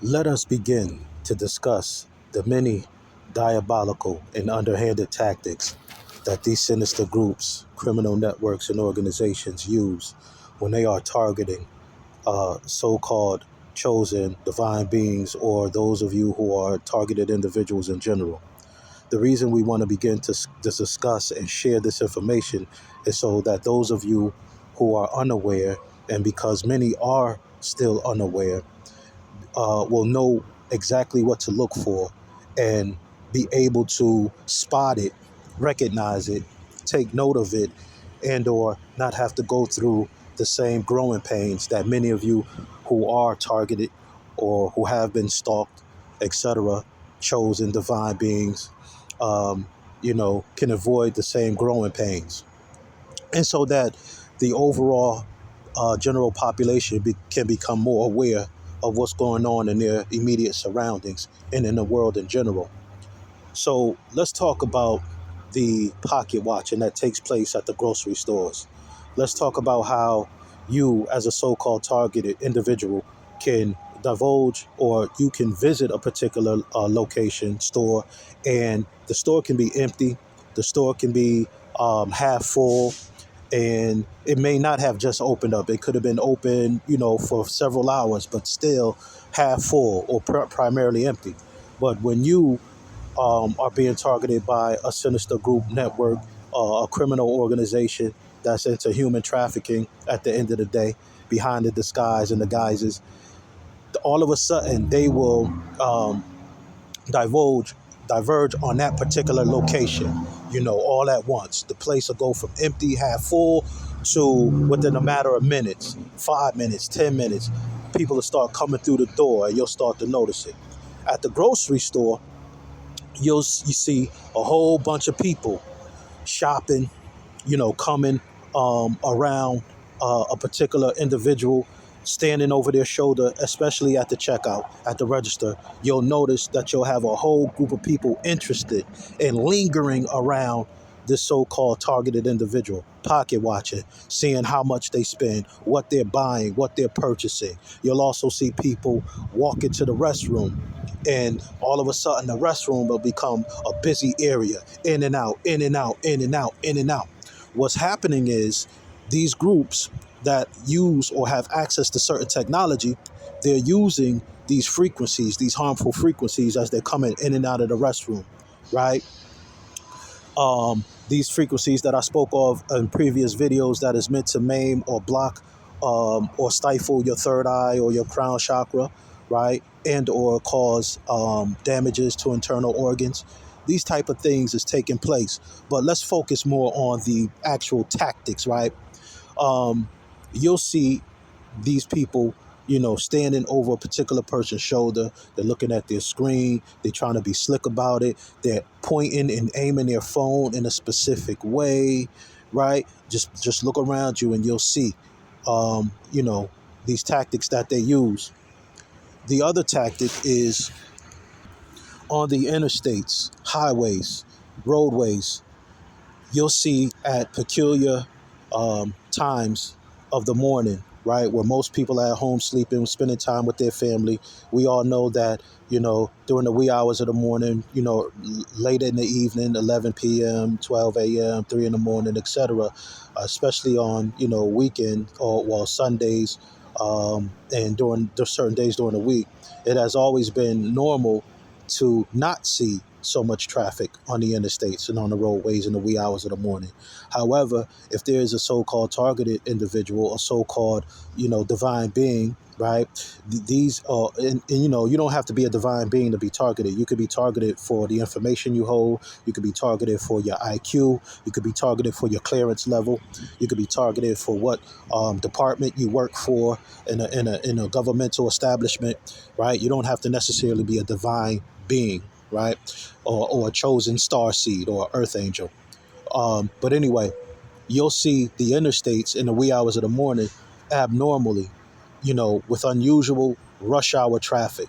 Let us begin to discuss the many diabolical and underhanded tactics that these sinister groups, criminal networks, and organizations use when they are targeting so called chosen divine beings or those of you who are targeted individuals in general. The reason we want to begin to discuss and share this information is so that those of you who are unaware, and because many are still unaware, will know exactly what to look for and be able to spot it, recognize it, take note of it, and or not have to go through the same growing pains that many of you who are targeted or who have been stalked, etc., chosen divine beings, um, can avoid the same growing pains. And so that the overall general population can become more aware of what's going on in their immediate surroundings and in the world in general. So let's talk about the pocket watching that takes place at the grocery stores. Let's talk about how you, as a so called targeted individual, can divulge or you can visit a particular location, store, and the store can be empty, the store can be half full, and it may not have just opened up. It could have been open, for several hours, but still half full or primarily empty. But when you are being targeted by a sinister group network, a criminal organization that's into human trafficking at the end of the day, behind the disguise and the guises, all of a sudden they will divulge diverge on that particular location, all at once. The place will go from empty, half full, to within a matter of minutes, 5 minutes, 10 minutes, people will start coming through the door and you'll start to notice it. At the grocery store, you see a whole bunch of people shopping, coming around a particular individual, standing over their shoulder, especially at the checkout, at the register. You'll notice that you'll have a whole group of people interested and lingering around this so-called targeted individual, pocket watching, seeing how much they spend, what they're buying, what they're purchasing. You'll also see people walk into the restroom, and all of a sudden the restroom will become a busy area, in and out, in and out, in and out, in and out. What's happening is these groups that use or have access to certain technology, they're using these frequencies, these harmful frequencies, as they're coming in and out of the restroom, right? These frequencies that I spoke of in previous videos, that is meant to maim or block or stifle your third eye or your crown chakra, right? And or cause damages to internal organs. These type of things is taking place. But let's focus more on the actual tactics, right? um, you'll see these people, standing over a particular person's shoulder. They're looking at their screen. They're trying to be slick about it. They're pointing and aiming their phone in a specific way, right? Just look around you and you'll see, um, you know, these tactics that they use. The other tactic is on the interstates, highways, roadways. You'll see at peculiar times of the morning, right, where most people are at home sleeping, spending time with their family. We all know that, during the wee hours of the morning, late in the evening, 11 p.m., 12 a.m., 3 in the morning, etc., especially on, weekend or, well, Sundays, and during the certain days during the week, it has always been normal to not see so much traffic on the interstates and on the roadways in the wee hours of the morning. However, if there is a so-called targeted individual, a so-called, divine being, right? These are, and you don't have to be a divine being to be targeted. You could be targeted for the information you hold. You could be targeted for your IQ. You could be targeted for your clearance level. You could be targeted for what department you work for in a governmental establishment, right? You don't have to necessarily be a divine being, right? Or a chosen star seed or earth angel. But anyway, you'll see the interstates in the wee hours of the morning abnormally, with unusual rush hour traffic.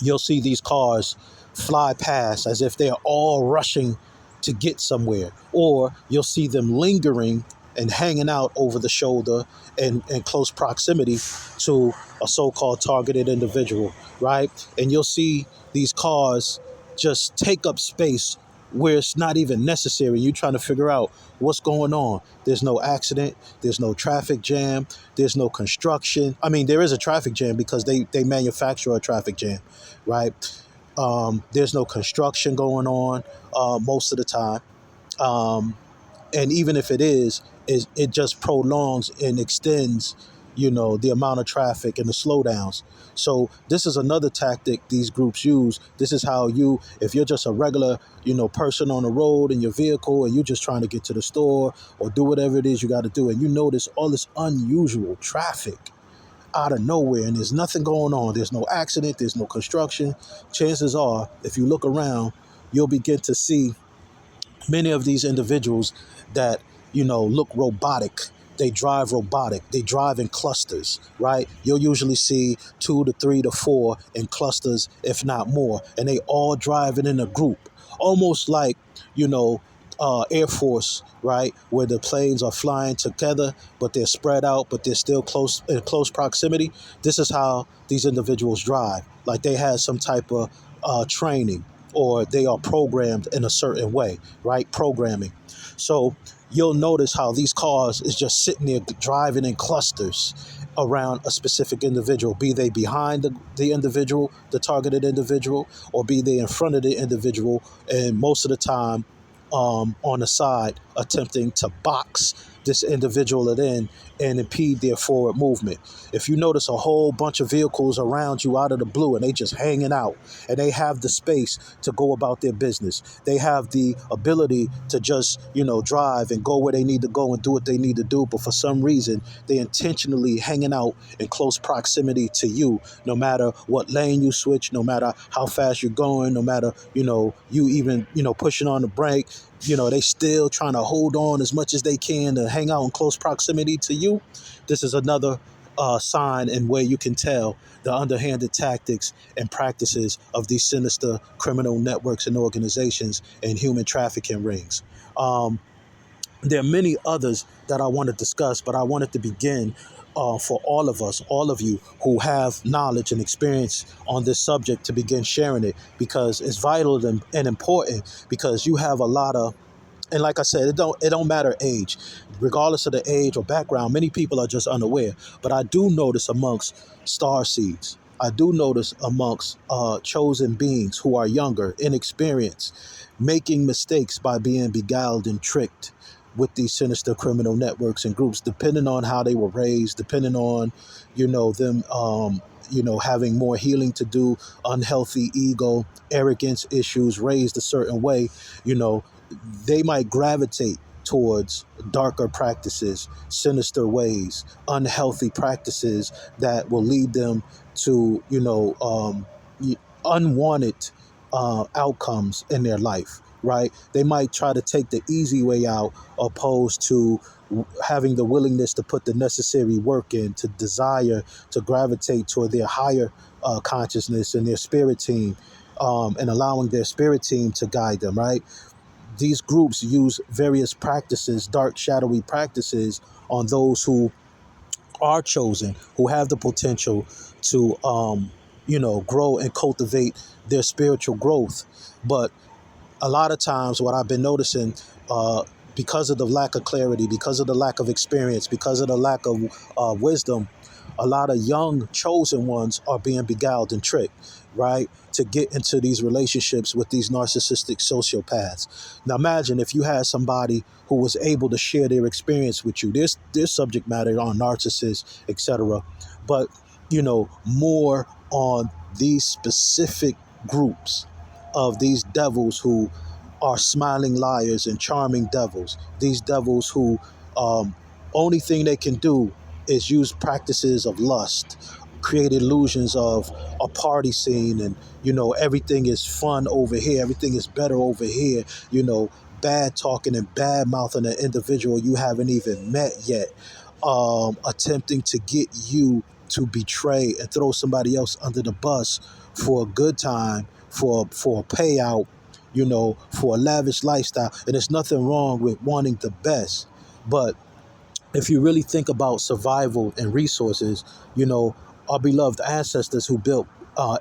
You'll see these cars fly past as if they're all rushing to get somewhere, or you'll see them lingering and hanging out over the shoulder in close proximity to a so-called targeted individual, right? And you'll see these cars just take up space where it's not even necessary. You're trying to figure out what's going on. There's no accident. There's no traffic jam. There's no construction. I mean, there is a traffic jam because they manufacture a traffic jam, right? There's no construction going on most of the time. Um, and even if it just prolongs and extends, the amount of traffic and the slowdowns. So this is another tactic these groups use. This is how if you're just a regular person on the road in your vehicle and you're just trying to get to the store or do whatever it is you got to do, and you notice all this unusual traffic out of nowhere and there's nothing going on, there's no accident, there's no construction, chances are if you look around, you'll begin to see many of these individuals that look robotic. They drive robotic. They drive in clusters, right? You'll usually see 2 to 3 to 4 in clusters, if not more, and they all driving in a group, almost like Air Force, right, where the planes are flying together, but they're spread out, but they're still close in close proximity. This is how these individuals drive, like they had some type of training, or they are programmed in a certain way, right? Programming. So you'll notice how these cars is just sitting there driving in clusters around a specific individual, be they behind the individual, the targeted individual, or be they in front of the individual, and most of the time on the side, attempting to box this individual in and impede their forward movement. If you notice a whole bunch of vehicles around you out of the blue and they just hanging out and they have the space to go about their business, they have the ability to just, drive and go where they need to go and do what they need to do. But for some reason, they intentionally hanging out in close proximity to you, no matter what lane you switch, no matter how fast you're going, no matter, you even, pushing on the brake. They still trying to hold on as much as they can to hang out in close proximity to you. This is another sign and where you can tell the underhanded tactics and practices of these sinister criminal networks and organizations and human trafficking rings. There are many others that I want to discuss, but I wanted to begin for all of us, all of you who have knowledge and experience on this subject, to begin sharing it, because it's vital and important, because you have a lot of, and like I said, it don't matter age, regardless of the age or background. Many people are just unaware. But I do notice amongst star seeds, I do notice amongst chosen beings who are younger, inexperienced, making mistakes by being beguiled and tricked with these sinister criminal networks and groups, depending on how they were raised, depending on, them, having more healing to do, unhealthy ego, arrogance issues, raised a certain way, they might gravitate towards darker practices, sinister ways, unhealthy practices that will lead them to, unwanted outcomes in their life, right? They might try to take the easy way out, opposed to having the willingness to put the necessary work in, to desire to gravitate toward their higher consciousness and their spirit team, and allowing their spirit team to guide them, right? These groups use various practices, dark, shadowy practices, on those who are chosen, who have the potential to, grow and cultivate their spiritual growth. But a lot of times, what I've been noticing, because of the lack of clarity, because of the lack of experience, because of the lack of wisdom, a lot of young chosen ones are being beguiled and tricked, right, to get into these relationships with these narcissistic sociopaths. Now imagine if you had somebody who was able to share their experience with you. There's subject matter on narcissists, etc., but more on these specific groups of these devils who are smiling liars and charming devils. These devils who only thing they can do is use practices of lust, create illusions of a party scene, and everything is fun over here, everything is better over here. Bad talking and bad mouthing an individual you haven't even met yet, attempting to get you to betray and throw somebody else under the bus for a good time, for a payout, for a lavish lifestyle. And there's nothing wrong with wanting the best, but if you really think about survival and resources, you know, our beloved ancestors who built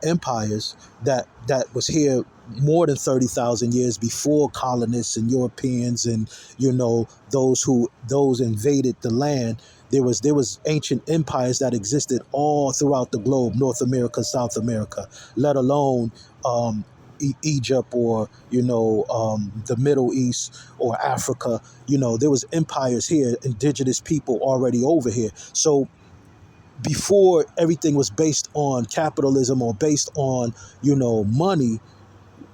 empires that was here more than 30,000 years before colonists and Europeans and, you know, those invaded the land. There was ancient empires that existed all throughout the globe, North America, South America, let alone Egypt, or, you know, the Middle East or Africa. You know, there was empires here, indigenous people already over here. So before everything was based on capitalism or based on, you know, money,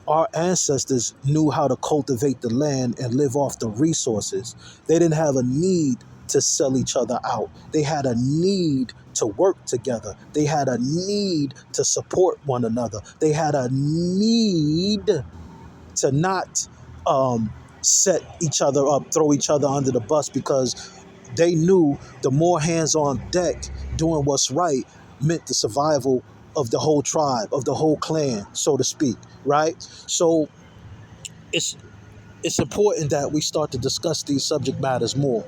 our ancestors knew how to cultivate the land and live off the resources. They didn't have a need to sell each other out. They had a need to work together. They had a need to support one another. They had a need to not set each other up, throw each other under the bus, because they knew the more hands on deck doing what's right meant the survival of the whole tribe, of the whole clan, so to speak, right? So it's it's important that we start to discuss these subject matters more.